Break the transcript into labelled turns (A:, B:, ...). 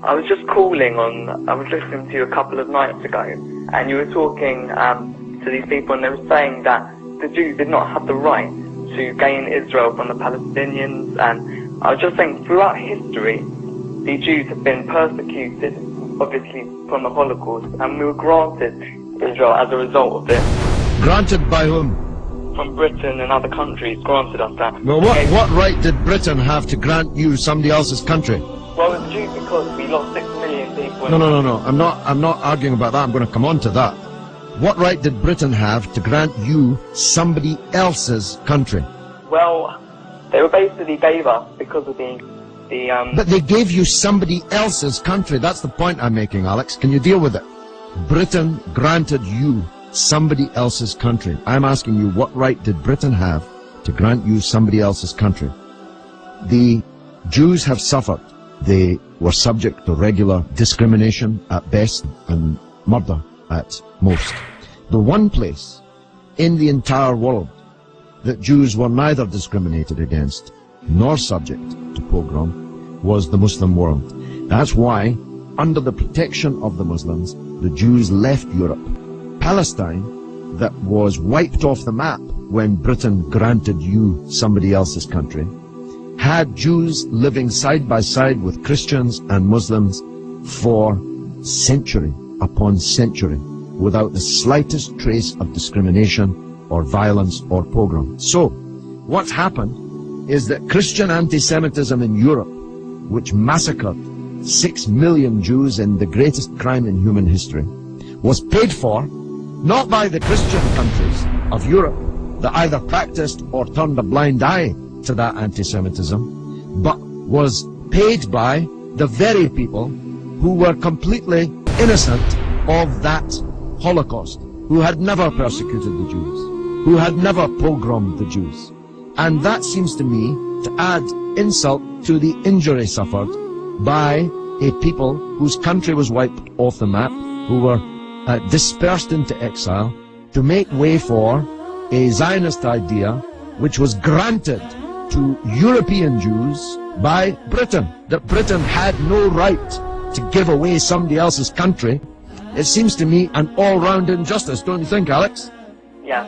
A: I was just calling I was listening to you a couple of nights ago, and you were talking to these people, and they were saying that the Jews did not have the right to gain Israel from the Palestinians, and I was just saying, throughout history, the Jews have been persecuted, obviously, from the Holocaust, and we were granted Israel as a result of this.
B: Granted by whom?
A: From Britain and other countries granted us that.
B: Well, what right did Britain have to grant you somebody else's country?
A: Well, it's due because we lost 6 million people.
B: No. I'm not arguing about that. I'm going to come on to that. What right did Britain have to grant you somebody else's country?
A: Well, they were basically gave us because of the
B: But they gave you somebody else's country. That's the point I'm making, Alex. Can you deal with it? Britain granted you somebody else's country. I'm asking you, what right did Britain have to grant you somebody else's country? The Jews have suffered. They were subject to regular discrimination at best and murder at most. The one place in the entire world that Jews were neither discriminated against nor subject to pogrom was the Muslim world. That's why, under the protection of the Muslims, the Jews left Europe. Palestine, that was wiped off the map when Britain granted you somebody else's country, had Jews living side by side with Christians and Muslims for century upon century without the slightest trace of discrimination or violence or pogrom. So, what's happened is that Christian anti-Semitism in Europe, which massacred 6 million Jews in the greatest crime in human history, was paid for not by the Christian countries of Europe that either practiced or turned a blind eye to that anti-Semitism, but was paid by the very people who were completely innocent of that Holocaust, who had never persecuted the Jews, who had never pogromed the Jews. And that seems to me to add insult to the injury suffered by a people whose country was wiped off the map, who were dispersed into exile, to make way for a Zionist idea which was granted to European Jews by Britain, that Britain had no right to give away somebody else's country. It seems to me an all-round injustice, don't you think, Alex?
A: Yeah.